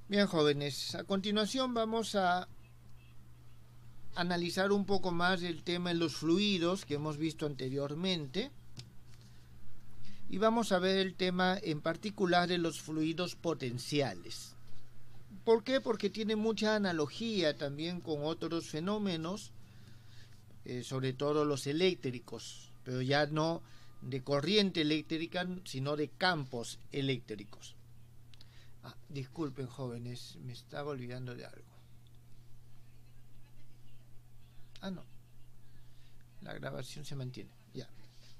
Bien, jóvenes, a continuación vamos a analizar un poco más el tema de los fluidos que hemos visto anteriormente y vamos a ver el tema en particular de los fluidos potenciales. ¿Por qué? Porque tiene mucha analogía también con otros fenómenos, sobre todo los eléctricos, pero ya no de corriente eléctrica, sino de campos eléctricos. Disculpen, jóvenes, me estaba olvidando de algo. No, la grabación se mantiene. Ya,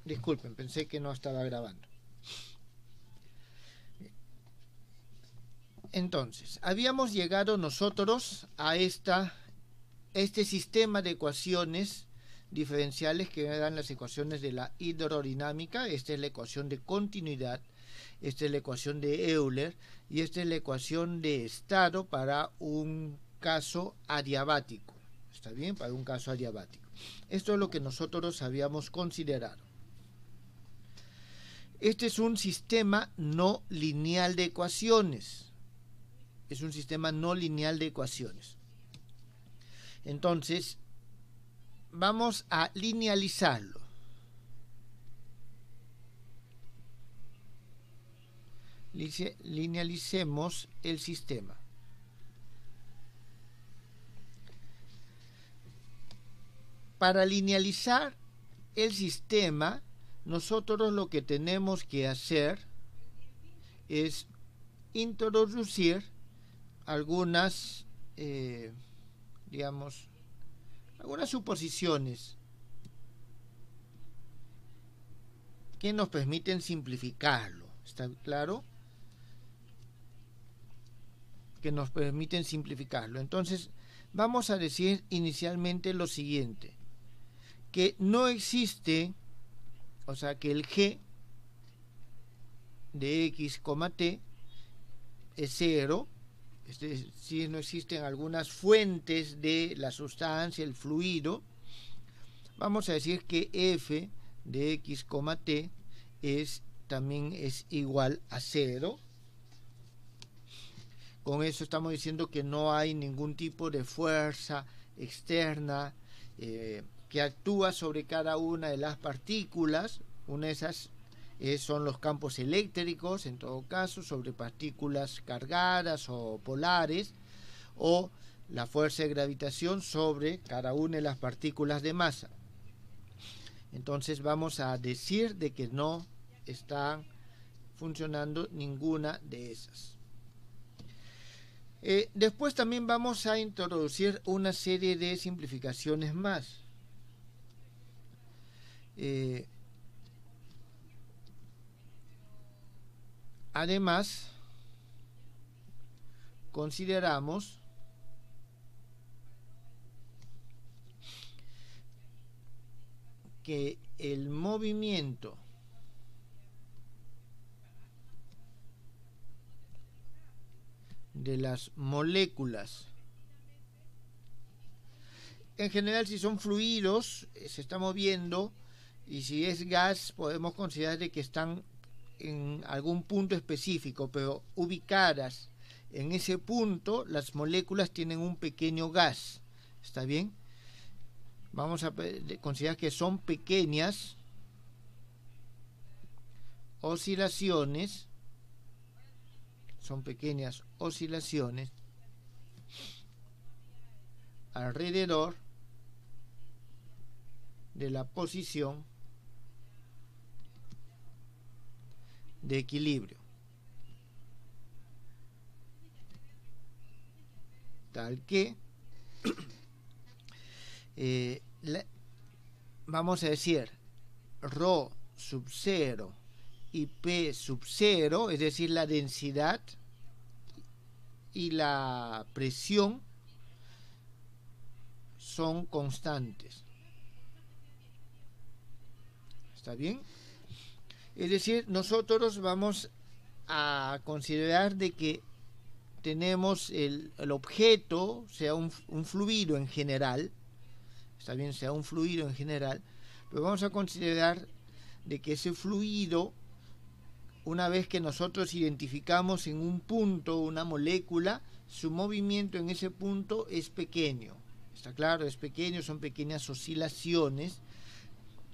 disculpen, pensé que no estaba grabando. Entonces, habíamos llegado nosotros a este sistema de ecuaciones diferenciales que dan las ecuaciones de la hidrodinámica. Esta es la ecuación de continuidad, esta es la ecuación de Euler y esta es la ecuación de estado para un caso adiabático. ¿Está bien? Para un caso adiabático. Esto es lo que nosotros habíamos considerado. Este es un sistema no lineal de ecuaciones. Es un sistema no lineal de ecuaciones. Entonces, vamos a linealizarlo. Linealicemos el sistema. Para linealizar el sistema, nosotros lo que tenemos que hacer es introducir algunas, algunas suposiciones que nos permiten simplificarlo. ¿Está claro? Que nos permiten simplificarlo. Entonces, vamos a decir inicialmente lo siguiente: que no existe, o sea, que el G de X, T es 0, si no existen algunas fuentes de la sustancia, el fluido. Vamos a decir que F de X, T también es igual a 0. Con eso estamos diciendo que no hay ningún tipo de fuerza externa que actúa sobre cada una de las partículas. Una de esas son los campos eléctricos, en todo caso, sobre partículas cargadas o polares, o la fuerza de gravitación sobre cada una de las partículas de masa. Entonces vamos a decir de que no está funcionando ninguna de esas. Después también vamos a introducir una serie de simplificaciones más. Además, consideramos que el movimiento de las moléculas, en general, si son fluidos, se está moviendo, y si es gas, podemos considerar de que están en algún punto específico, pero ubicadas en ese punto, las moléculas tienen un pequeño gas. ¿Está bien? Vamos a considerar que son pequeñas oscilaciones, alrededor de la posición de equilibrio, tal que vamos a decir ρ sub 0 y P sub 0, es decir, la densidad y la presión son constantes. ¿Está bien? Es decir, nosotros vamos a considerar de que tenemos el objeto, sea un fluido en general, está bien, sea un fluido en general, pero vamos a considerar de que ese fluido, una vez que nosotros identificamos en un punto una molécula, su movimiento en ese punto es pequeño. Está claro, es pequeño, son pequeñas oscilaciones,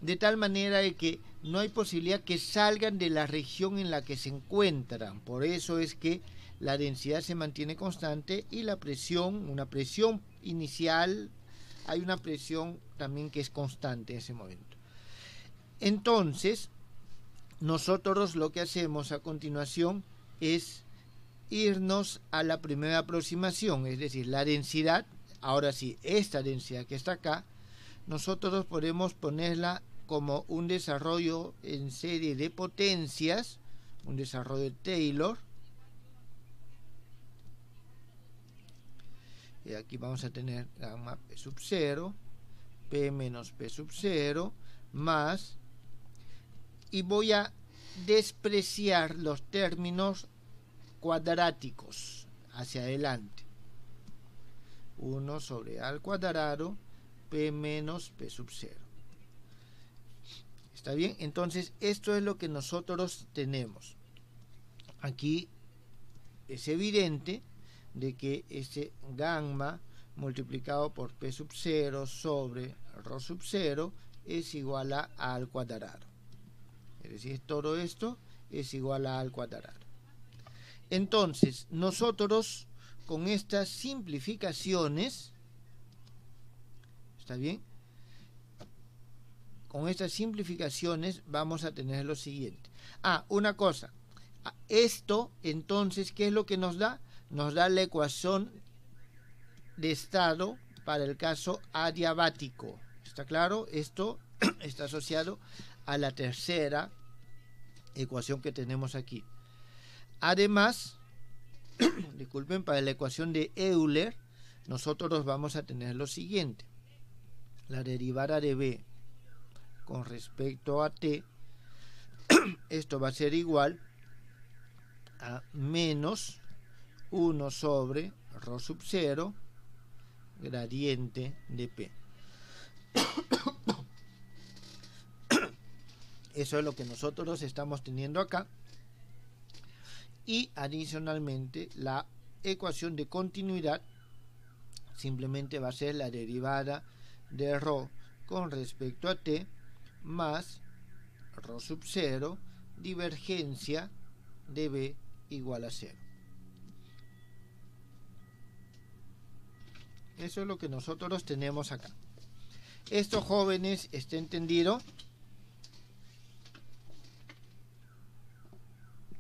de tal manera de que no hay posibilidad que salgan de la región en la que se encuentran. Por eso es que la densidad se mantiene constante y la presión, una presión inicial, hay una presión también que es constante en ese momento. Entonces, nosotros lo que hacemos a continuación es irnos a la primera aproximación, es decir, la densidad. Ahora sí, esta densidad que está acá, nosotros podemos ponerla como un desarrollo en serie de potencias, un desarrollo de Taylor. Y aquí vamos a tener gamma P sub 0, P menos P sub 0, más, y voy a despreciar los términos cuadráticos hacia adelante. 1 sobre A al cuadrado, P menos P sub 0. ¿Está bien? Entonces, esto es lo que nosotros tenemos. Aquí es evidente de que ese gamma multiplicado por P sub 0 sobre Rho sub 0 es igual a A al cuadrado. Es decir, todo esto es igual a A al cuadrado. Entonces, nosotros con estas simplificaciones, ¿está bien? Con estas simplificaciones vamos a tener lo siguiente. Una cosa. Esto, entonces, ¿qué es lo que nos da? Nos da la ecuación de estado para el caso adiabático. ¿Está claro? Esto está asociado a la tercera ecuación que tenemos aquí. Además, disculpen, para la ecuación de Euler, nosotros vamos a tener lo siguiente. La derivada de B con respecto a T, esto va a ser igual a menos 1 sobre Rho sub 0 gradiente de P. Eso es lo que nosotros estamos teniendo acá. Y adicionalmente la ecuación de continuidad simplemente va a ser la derivada de Rho con respecto a T más Rho sub 0 divergencia de B igual a 0. Eso es lo que nosotros tenemos acá. Esto, jóvenes, ¿está entendido?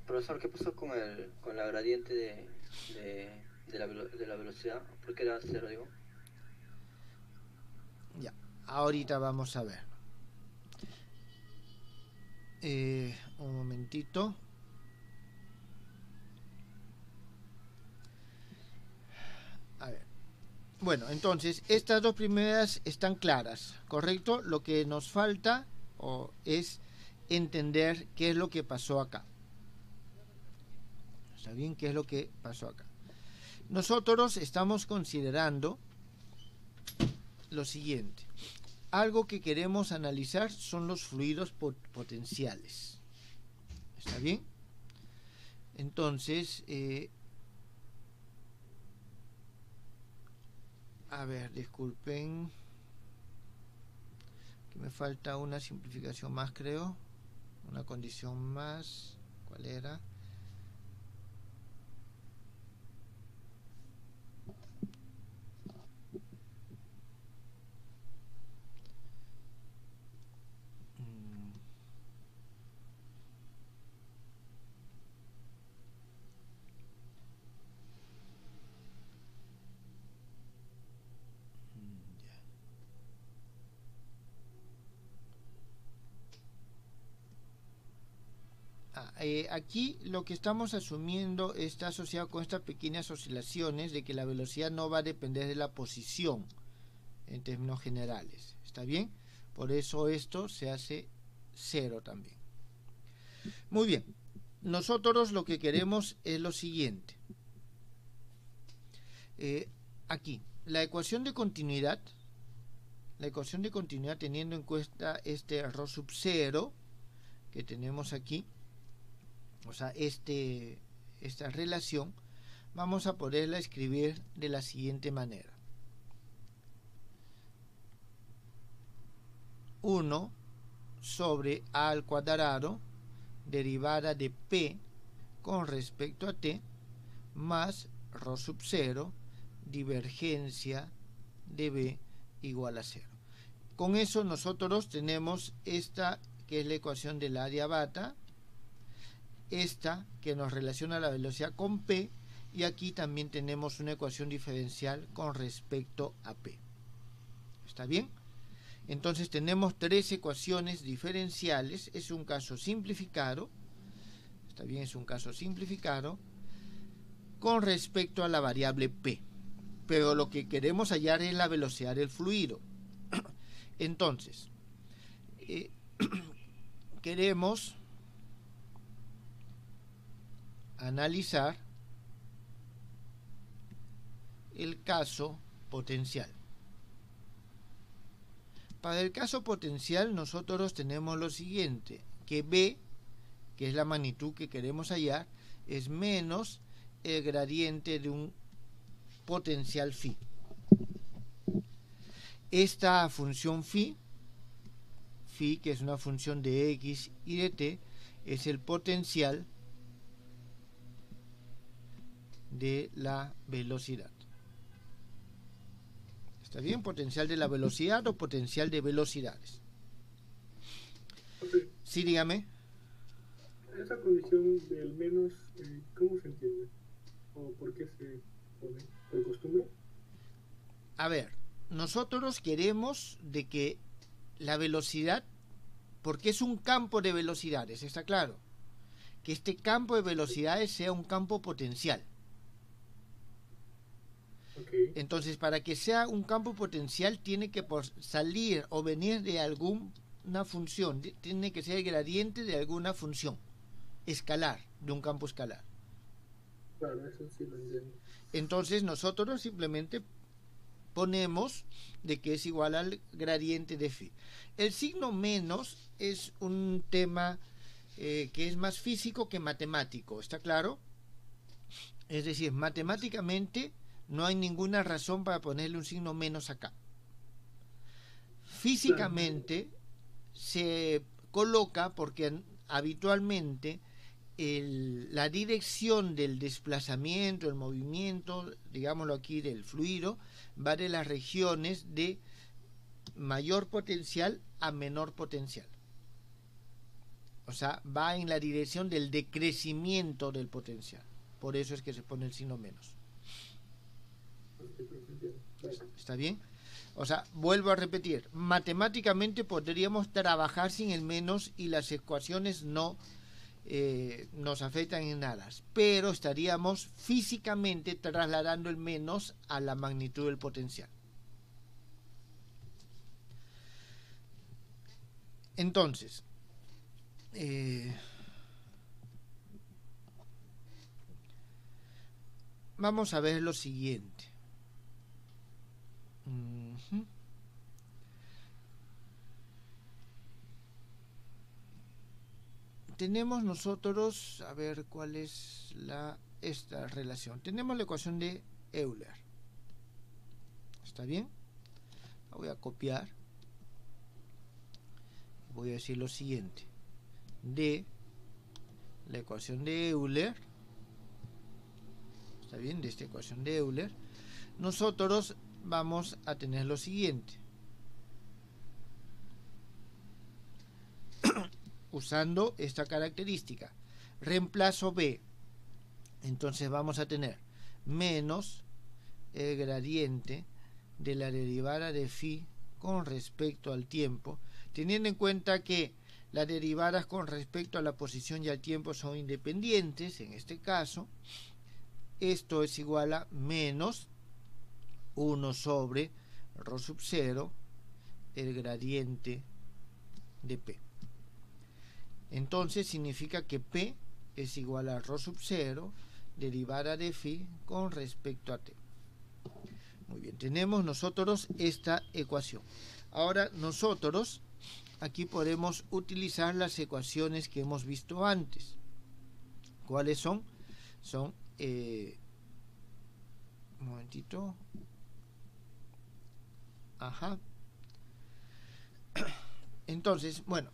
Profesor, ¿qué pasó con la gradiente de la velocidad? ¿Por qué era 0, digo? Ya, ahorita vamos a ver. Un momentito. A ver. Bueno, entonces, estas dos primeras están claras, ¿correcto? Lo que nos falta es entender qué es lo que pasó acá. ¿Está bien? ¿Qué es lo que pasó acá? Nosotros estamos considerando lo siguiente. Algo que queremos analizar son los fluidos potenciales. ¿Está bien? Entonces, a ver, disculpen, que me falta una simplificación más, creo. Una condición más. ¿Cuál era? Aquí lo que estamos asumiendo está asociado con estas pequeñas oscilaciones de que la velocidad no va a depender de la posición en términos generales. ¿Está bien? Por eso esto se hace 0 también. Muy bien. Nosotros lo que queremos es lo siguiente. Aquí, la ecuación de continuidad teniendo en cuenta este Rho sub 0 que tenemos aquí, o sea, esta relación, vamos a poderla escribir de la siguiente manera. 1 sobre a al cuadrado derivada de p con respecto a t más ρ sub 0 divergencia de b igual a 0. Con eso nosotros tenemos esta que es la ecuación del adiabato, esta que nos relaciona la velocidad con p, y aquí también tenemos una ecuación diferencial con respecto a p. ¿Está bien? Entonces tenemos tres ecuaciones diferenciales. Es un caso simplificado. Está bien, es un caso simplificado con respecto a la variable p. Pero lo que queremos hallar es la velocidad del fluido. Entonces, queremos analizar el caso potencial. Para el caso potencial nosotros tenemos lo siguiente, que B, que es la magnitud que queremos hallar, es menos el gradiente de un potencial phi. Esta función phi, que es una función de x y de t, es el potencial de la velocidad. ¿Está bien? Potencial de la velocidad o potencial de velocidades. Okay. Sí, dígame. Esa condición del menos, ¿cómo se entiende? ¿O por qué se pone? ¿Por costumbre? A ver, nosotros queremos de que la velocidad, porque es un campo de velocidades, ¿está claro? Que este campo de velocidades sea un campo potencial. Okay. Entonces, para que sea un campo potencial, tiene que salir o venir de alguna función, tiene que ser el gradiente de alguna función escalar, de un campo escalar. Claro, eso sí lo entiendo. Entonces, nosotros simplemente ponemos de que es igual al gradiente de phi. El signo menos es un tema que es más físico que matemático, ¿está claro? Es decir, matemáticamente no hay ninguna razón para ponerle un signo menos acá. Físicamente se coloca porque habitualmente la dirección del desplazamiento, el movimiento, digámoslo aquí, del fluido, va de las regiones de mayor potencial a menor potencial. O sea, va en la dirección del decrecimiento del potencial. Por eso es que se pone el signo menos. ¿Está bien? O sea, vuelvo a repetir, matemáticamente podríamos trabajar sin el menos y las ecuaciones no nos afectan en nada, pero estaríamos físicamente trasladando el menos a la magnitud del potencial. Entonces, vamos a ver lo siguiente. Tenemos nosotros, a ver cuál es esta relación. Tenemos la ecuación de Euler. ¿Está bien? La voy a copiar. Voy a decir lo siguiente. De la ecuación de Euler, ¿está bien? De esta ecuación de Euler, nosotros vamos a tener lo siguiente. Usando esta característica, reemplazo B, entonces vamos a tener menos el gradiente de la derivada de phi con respecto al tiempo, teniendo en cuenta que las derivadas con respecto a la posición y al tiempo son independientes. En este caso, esto es igual a menos 1 sobre ρ sub 0 el gradiente de P. Entonces significa que P es igual a ρ sub 0 derivada de phi con respecto a t. Muy bien, tenemos nosotros esta ecuación. Ahora nosotros aquí podemos utilizar las ecuaciones que hemos visto antes. ¿Cuáles son? Son Un momentito. Ajá. Entonces, bueno,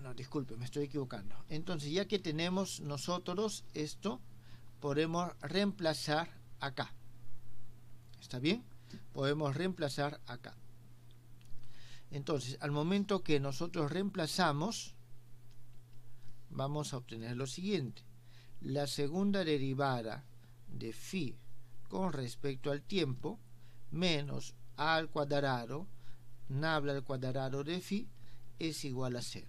no, disculpe, me estoy equivocando. Entonces, ya que tenemos nosotros esto, podemos reemplazar acá. ¿Está bien? Podemos reemplazar acá. Entonces, al momento que nosotros reemplazamos, vamos a obtener lo siguiente. La segunda derivada de phi con respecto al tiempo menos a al cuadrado nabla al cuadrado de phi es igual a 0.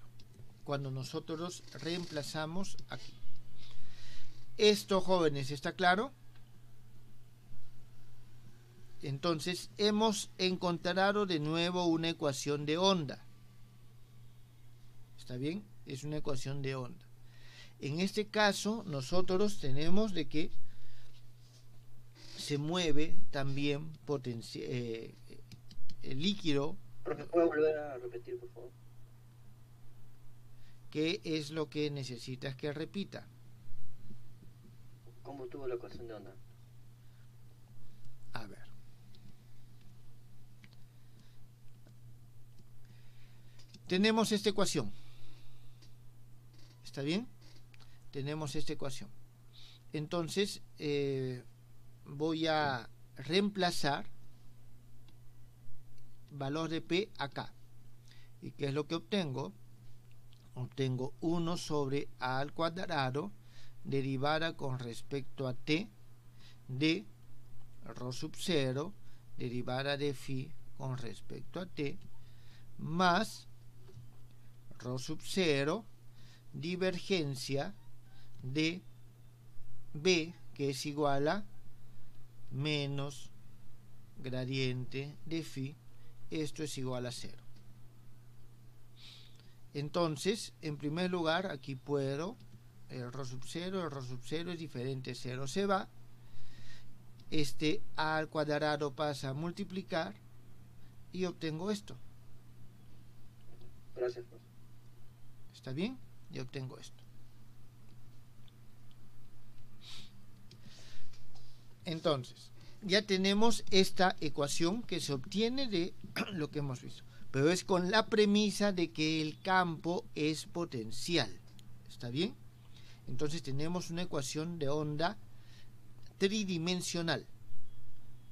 Cuando nosotros reemplazamos aquí. Esto, jóvenes, ¿está claro? Entonces, hemos encontrado de nuevo una ecuación de onda. ¿Está bien? Es una ecuación de onda. En este caso, nosotros tenemos de que se mueve también el líquido. Profe, ¿puedo volver a repetir, por favor? ¿Qué es lo que necesitas que repita? ¿Cómo tuvo la ecuación de onda? A ver. Tenemos esta ecuación. ¿Está bien? Tenemos esta ecuación. Entonces, voy a reemplazar valor de P acá. ¿Y qué es lo que obtengo? Obtengo 1 sobre A al cuadrado derivada con respecto a T de ρ sub 0 derivada de phi con respecto a T más ρ sub 0 divergencia de B, que es igual a menos gradiente de phi, esto es igual a 0. Entonces, en primer lugar, aquí puedo, el ρ sub 0 es diferente, 0 se va, este A al cuadrado pasa a multiplicar y obtengo esto. Gracias, profe. ¿Está bien? Y obtengo esto. Entonces, ya tenemos esta ecuación que se obtiene de lo que hemos visto, pero es con la premisa de que el campo es potencial. ¿Está bien? Entonces tenemos una ecuación de onda tridimensional.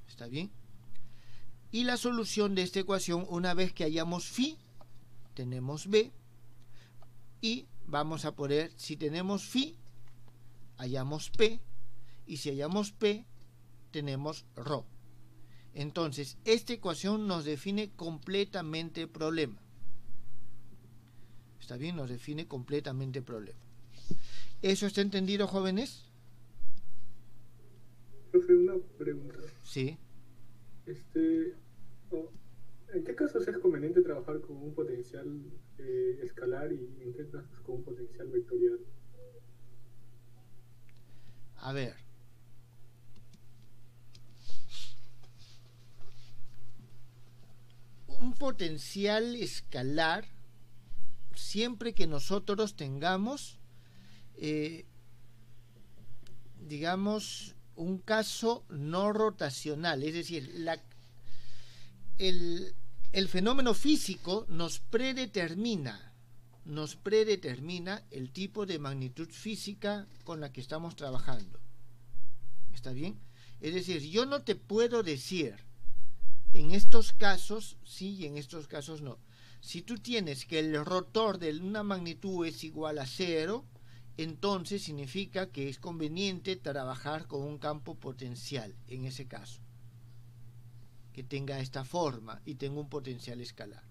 ¿Está bien? Y la solución de esta ecuación, una vez que hayamos phi, tenemos B, y vamos a poner, si tenemos phi, hallamos P, y si hallamos P, tenemos ρ. Entonces, esta ecuación nos define completamente el problema. ¿Está bien? Nos define completamente el problema. ¿Eso está entendido, jóvenes? Profe, una pregunta. Sí. ¿En qué casos es conveniente trabajar con un potencial escalar y en qué casos con un potencial vectorial? A ver. Un potencial escalar, siempre que nosotros tengamos, digamos, un caso no rotacional, es decir, el fenómeno físico nos predetermina el tipo de magnitud física con la que estamos trabajando. ¿Está bien? Es decir, yo no te puedo decir en estos casos sí y en estos casos no. Si tú tienes que el rotor de una magnitud es igual a 0, entonces significa que es conveniente trabajar con un campo potencial en ese caso, que tenga esta forma y tenga un potencial escalar.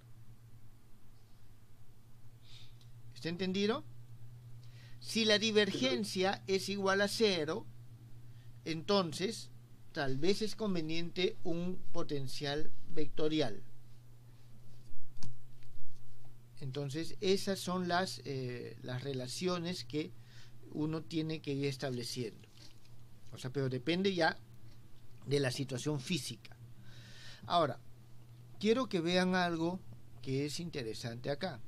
¿Está entendido? Si la divergencia es igual a 0, entonces tal vez es conveniente un potencial vectorial. Entonces esas son las relaciones que uno tiene que ir estableciendo. O sea, pero depende ya de la situación física. Ahora, quiero que vean algo que es interesante acá.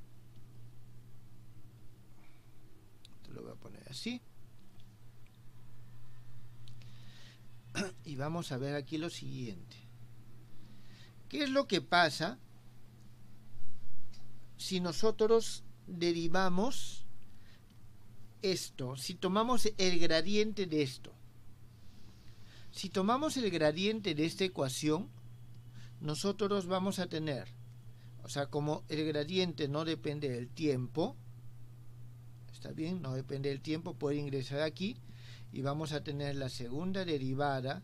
Te lo voy a poner así. Y vamos a ver aquí lo siguiente. ¿Qué es lo que pasa si nosotros derivamos esto? Si tomamos el gradiente de esto. Si tomamos el gradiente de esta ecuación, nosotros vamos a tener, o sea, como el gradiente no depende del tiempo, ¿está bien? No depende del tiempo, puede ingresar aquí y vamos a tener la segunda derivada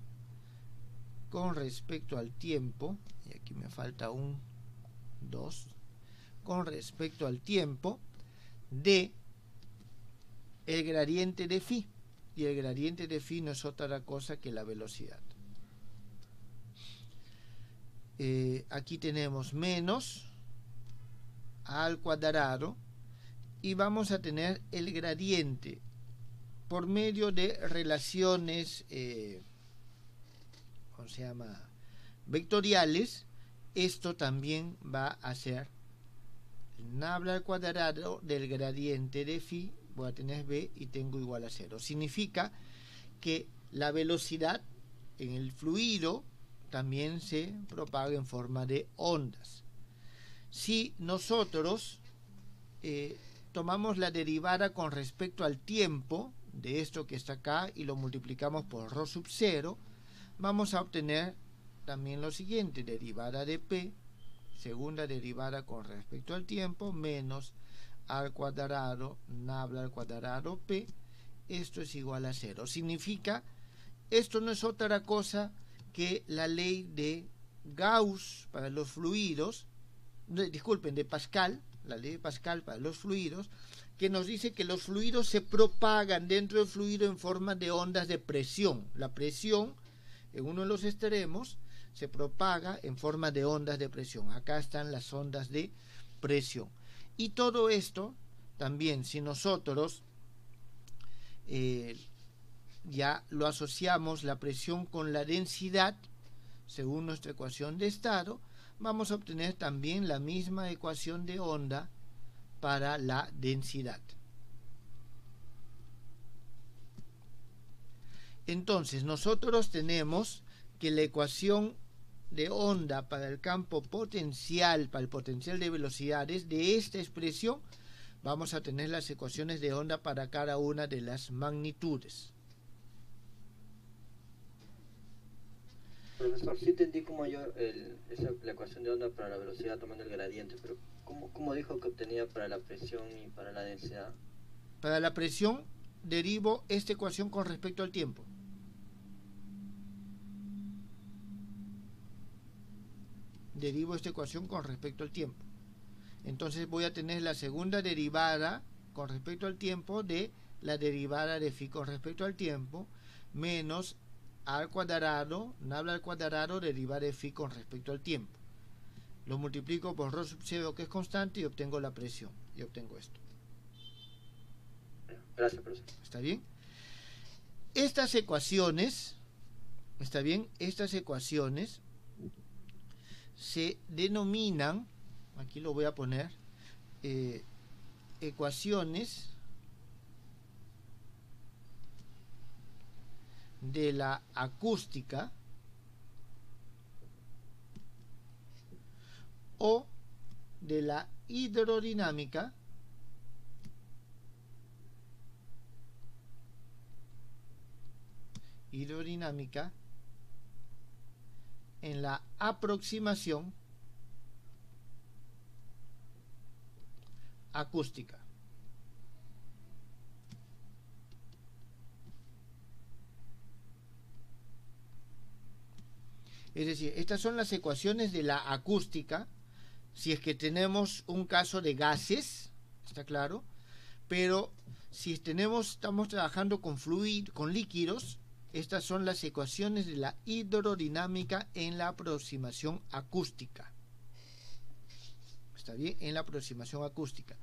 con respecto al tiempo, y aquí me falta un 2, con respecto al tiempo de el gradiente de phi, y el gradiente de phi no es otra cosa que la velocidad. Aquí tenemos menos a al cuadrado y vamos a tener el gradiente por medio de relaciones ¿cómo se llama? Vectoriales. Esto también va a ser nabla al cuadrado del gradiente de phi, voy a tener b y tengo igual a 0. Significa que la velocidad en el fluido también se propaga en forma de ondas. Si nosotros tomamos la derivada con respecto al tiempo de esto que está acá y lo multiplicamos por ρ sub 0, vamos a obtener también lo siguiente: derivada de p, segunda derivada con respecto al tiempo, menos al cuadrado, nabla al cuadrado p, esto es igual a 0. Significa, esto no es otra cosa que la ley de Gauss para los fluidos, disculpen, de Pascal, la ley de Pascal para los fluidos, que nos dice que los fluidos se propagan dentro del fluido en forma de ondas de presión. La presión en uno de los extremos se propaga en forma de ondas de presión. Acá están las ondas de presión. Y todo esto también, si nosotros ya lo asociamos la presión con la densidad, según nuestra ecuación de estado, vamos a obtener también la misma ecuación de onda para la densidad. Entonces, nosotros tenemos que la ecuación de onda para el campo potencial, para el potencial de velocidades, de esta expresión, vamos a tener las ecuaciones de onda para cada una de las magnitudes. Profesor, sí entendí como yo la ecuación de onda para la velocidad tomando el gradiente, pero ¿cómo dijo que obtenía para la presión y para la densidad? Para la presión derivo esta ecuación con respecto al tiempo. Derivo esta ecuación con respecto al tiempo. Entonces voy a tener la segunda derivada con respecto al tiempo de la derivada de phi con respecto al tiempo, menos al cuadrado, nabla al cuadrado, derivada de phi con respecto al tiempo. Lo multiplico por ρ sub 0, que es constante, y obtengo la presión. Y obtengo esto. Gracias, profesor. ¿Está bien? Estas ecuaciones, ¿está bien? Estas ecuaciones se denominan, aquí lo voy a poner, ecuaciones de la acústica o de la hidrodinámica en la aproximación acústica. Es decir, estas son las ecuaciones de la acústica, si es que tenemos un caso de gases, ¿está claro? Pero si estamos trabajando con líquidos, estas son las ecuaciones de la hidrodinámica en la aproximación acústica. ¿Está bien? En la aproximación acústica.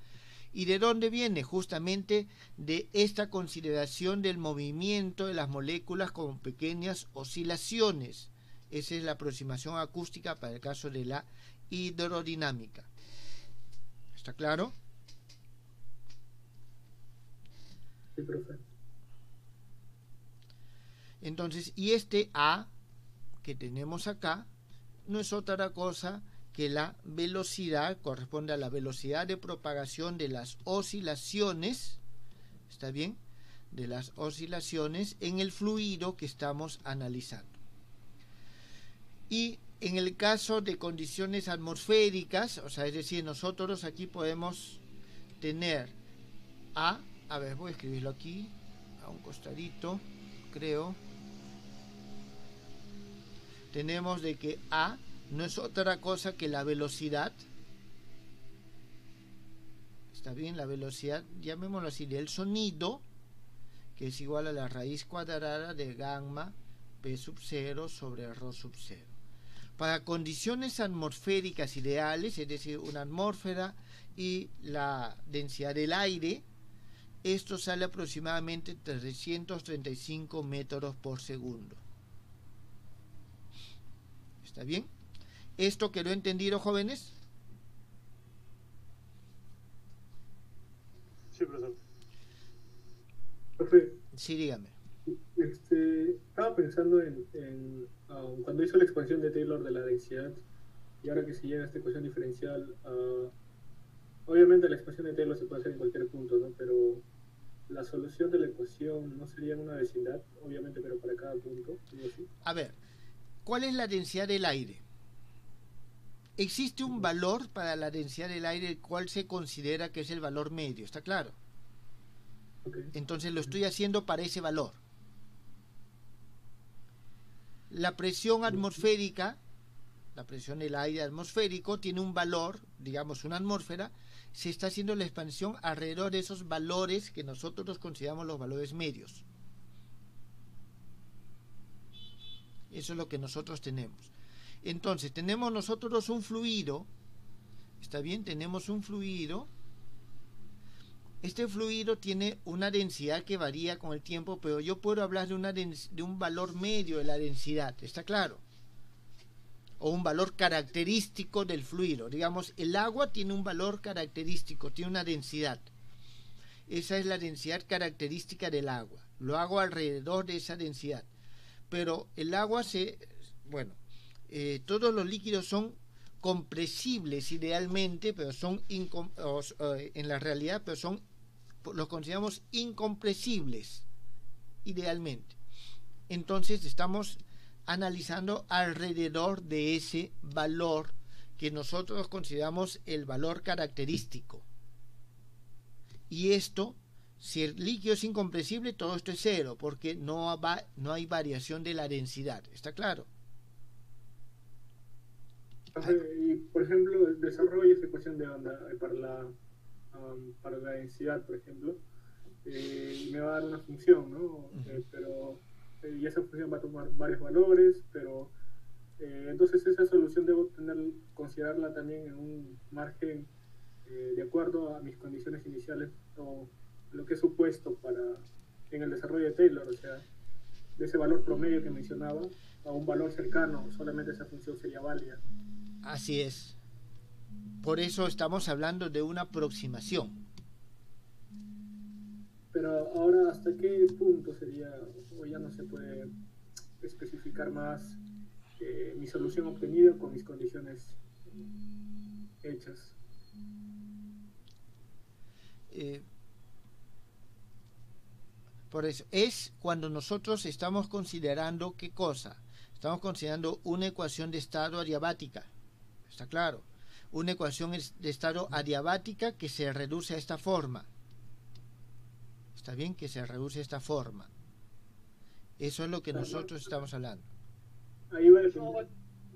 ¿Y de dónde viene? Justamente de esta consideración del movimiento de las moléculas con pequeñas oscilaciones. Esa es la aproximación acústica para el caso de la hidrodinámica. ¿Está claro? Sí, profe. Entonces, y este A que tenemos acá no es otra cosa que la velocidad, corresponde a la velocidad de propagación de las oscilaciones, ¿está bien?, de las oscilaciones en el fluido que estamos analizando. Y en el caso de condiciones atmosféricas, o sea, es decir, nosotros aquí podemos tener a ver, voy a escribirlo aquí, a un costadito, creo. Tenemos de que A no es otra cosa que la velocidad, está bien, la velocidad, llamémoslo así, del sonido, que es igual a la raíz cuadrada de gamma P sub 0 sobre ρ sub 0. Para condiciones atmosféricas ideales, es decir, una atmósfera y la densidad del aire, esto sale aproximadamente 335 metros por segundo. ¿Está bien? ¿Esto quedó entendido, jóvenes? Sí, profesor. Profe, Sí, dígame. estaba pensando en cuando hizo la expansión de Taylor de la densidad, y ahora que se llega a esta ecuación diferencial, obviamente la expansión de Taylor se puede hacer en cualquier punto, ¿no? Pero la solución de la ecuación no sería en una vecindad, obviamente, pero para cada punto, ¿sí? A ver, ¿cuál es la densidad del aire? Existe un valor para la densidad del aire, el cual se considera que es el valor medio, ¿está claro? Okay. Entonces lo estoy haciendo para ese valor. La presión atmosférica, la presión del aire atmosférico, tiene un valor, digamos una atmósfera, se está haciendo la expansión alrededor de esos valores que nosotros consideramos los valores medios. Eso es lo que nosotros tenemos. Entonces, tenemos nosotros un fluido, ¿está bien? Tenemos un fluido. Este fluido tiene una densidad que varía con el tiempo, pero yo puedo hablar de un valor medio de la densidad, ¿está claro? O un valor característico del fluido. Digamos, el agua tiene un valor característico, tiene una densidad. Esa es la densidad característica del agua. Lo hago alrededor de esa densidad. Pero el agua todos los líquidos son compresibles idealmente, pero son en la realidad, pero los consideramos incompresibles idealmente. Entonces estamos analizando alrededor de ese valor que nosotros consideramos el valor característico. Y esto, si el líquido es incompresible, todo esto es cero, porque no hay variación de la densidad. ¿Está claro? Y, por ejemplo, el desarrollo de esa ecuación de onda para la densidad, por ejemplo, me va a dar una función, ¿no? Y esa función va a tomar varios valores, pero entonces esa solución debo considerarla también en un margen de acuerdo a mis condiciones iniciales o lo que he supuesto en el desarrollo de Taylor, o sea, de ese valor promedio que mencionaba a un valor cercano, solamente esa función sería válida. Así es. Por eso estamos hablando de una aproximación. Pero ahora, ¿hasta qué punto sería, o ya no se puede especificar más mi solución obtenida con mis condiciones hechas? Por eso, es cuando nosotros estamos considerando, ¿qué cosa? Estamos considerando una ecuación de estado adiabática. ¿Está claro? Una ecuación de estado adiabática que se reduce a esta forma. ¿Está bien? Que se reduce a esta forma. Eso es lo que nosotros estamos hablando. Ahí va a depender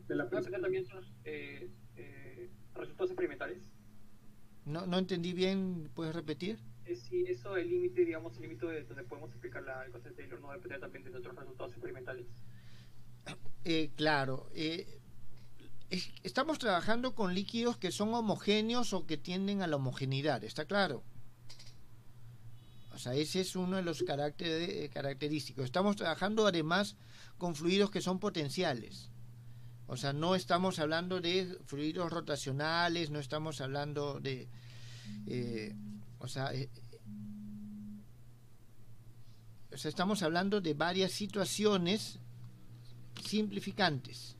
de la presión. También son resultados experimentales. No entendí bien, ¿puedes repetir? Sí, eso, el límite, digamos, el límite de donde podemos explicar la ecuación de Taylor no depende también de otros resultados experimentales. Claro. Estamos trabajando con líquidos que son homogéneos o que tienden a la homogeneidad, ¿está claro? O sea, ese es uno de los característicos. Estamos trabajando además con fluidos que son potenciales. O sea, no estamos hablando de fluidos rotacionales, no estamos hablando de... estamos hablando de varias situaciones simplificantes.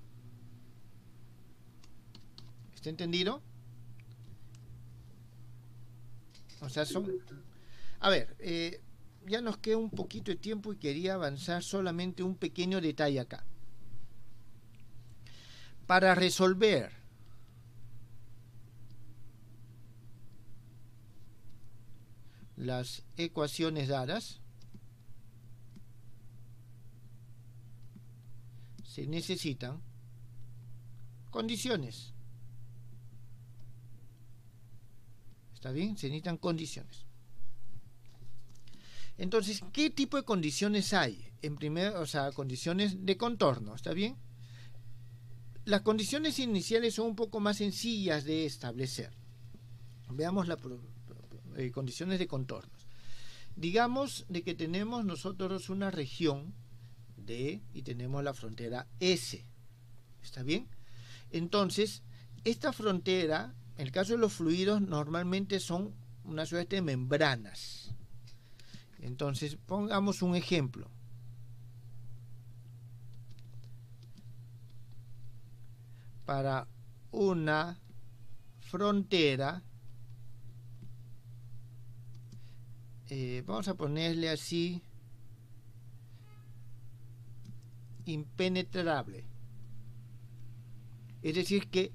¿Está entendido? O sea, son... A ver, ya nos queda un poquito de tiempo y quería avanzar solamente un pequeño detalle acá. Para resolver las ecuaciones dadas, se necesitan condiciones. ¿Está bien? Se necesitan condiciones. Entonces, ¿qué tipo de condiciones hay? En primer, o sea, condiciones de contorno, ¿está bien? Las condiciones iniciales son un poco más sencillas de establecer. Veamos las condiciones de contornos. Digamos de que tenemos nosotros una región D y tenemos la frontera S. ¿Está bien? Entonces, esta frontera, en el caso de los fluidos, normalmente son una suerte de membranas. Entonces, pongamos un ejemplo. Para una frontera, vamos a ponerle así, impenetrable. Es decir, que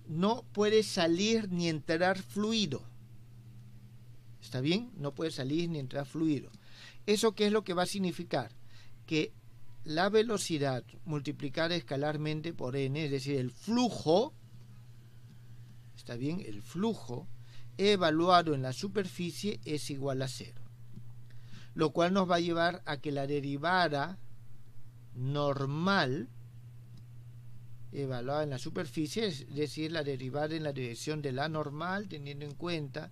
no puede salir ni entrar fluido. ¿Está bien? No puede salir ni entrar fluido. ¿Eso qué es lo que va a significar? Que la velocidad multiplicada escalarmente por n, es decir, el flujo, ¿está bien? El flujo evaluado en la superficie es igual a 0. Lo cual nos va a llevar a que la derivada normal evaluada en la superficie, es decir, la derivada en la dirección de la normal, teniendo en cuenta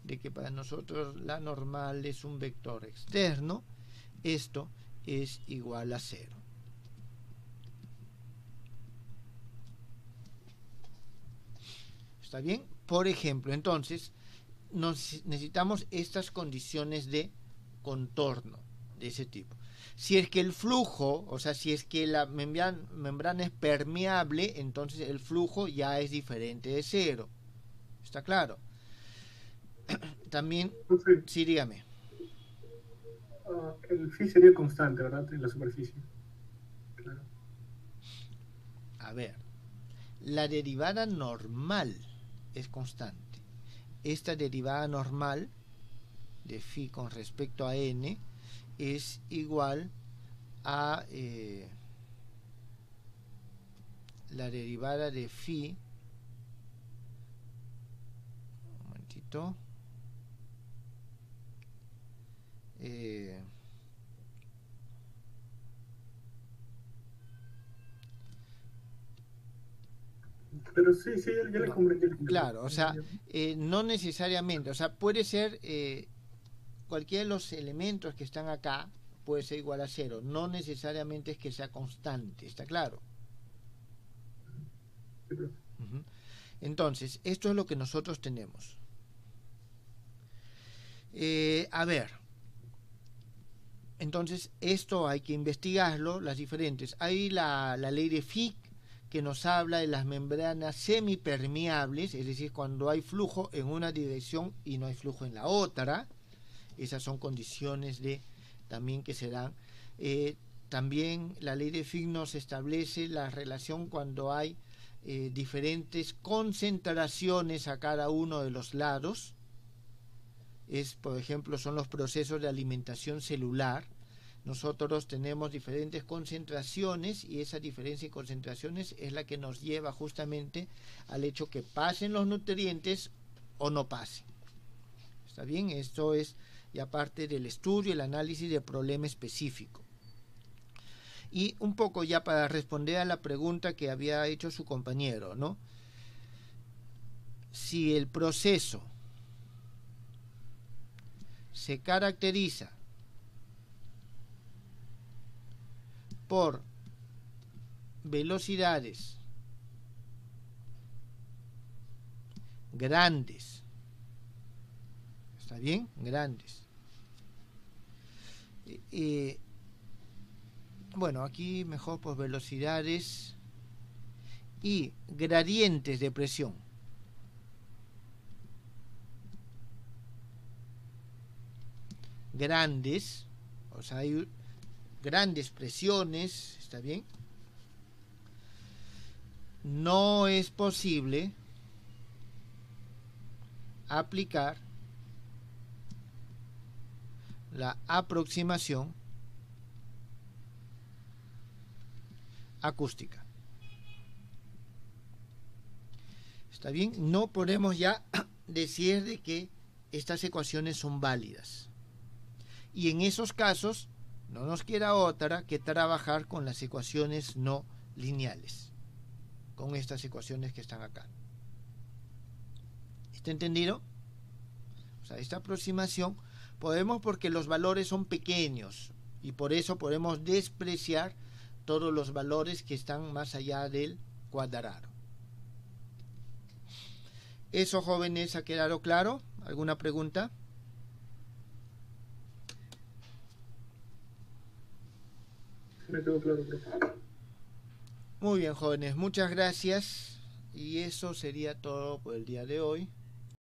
de que para nosotros la normal es un vector externo, esto es igual a 0. ¿Está bien? Por ejemplo, entonces, necesitamos estas condiciones de contorno de ese tipo. Si es que el flujo, o sea, si es que la membrana es permeable, entonces el flujo ya es diferente de 0. ¿Está claro? También, sí, dígame. El phi sería constante, ¿verdad? En la superficie. Claro. A ver, la derivada normal es constante. Esta derivada normal de phi con respecto a n es igual a la derivada de phi, un momentito, pero sí, ya le comprendí. Claro, o sea, no necesariamente, o sea, puede ser cualquiera de los elementos que están acá puede ser igual a 0, no necesariamente es que sea constante, ¿está claro? Entonces, esto es lo que nosotros tenemos. A ver, entonces esto hay que investigarlo, las diferentes. Hay la ley de Fick, que nos habla de las membranas semipermeables, es decir, cuando hay flujo en una dirección y no hay flujo en la otra. Esas son condiciones de también que se dan. También la ley de Fick nos establece la relación cuando hay diferentes concentraciones a cada uno de los lados. Por ejemplo, son los procesos de alimentación celular. Nosotros tenemos diferentes concentraciones y esa diferencia en concentraciones es la que nos lleva justamente al hecho que pasen los nutrientes o no pasen. ¿Está bien? Esto es ya parte del estudio, el análisis del problema específico. Y un poco ya para responder a la pregunta que había hecho su compañero, ¿no? Si el proceso se caracteriza por velocidades grandes, ¿está bien? Grandes. bueno, aquí mejor por velocidades y gradientes de presión. Grandes, o sea, hay grandes presiones, ¿está bien? No es posible aplicar la aproximación acústica. ¿Está bien? No podemos ya decir de que estas ecuaciones son válidas. Y en esos casos no nos queda otra que trabajar con las ecuaciones no lineales, con estas ecuaciones que están acá. ¿Está entendido? O sea, esta aproximación podemos, porque los valores son pequeños y por eso podemos despreciar todos los valores que están más allá del cuadrado. ¿Eso, jóvenes, ha quedado claro? ¿Alguna pregunta? Me quedó claro, profe. Muy bien, jóvenes, muchas gracias. Y eso sería todo por el día de hoy.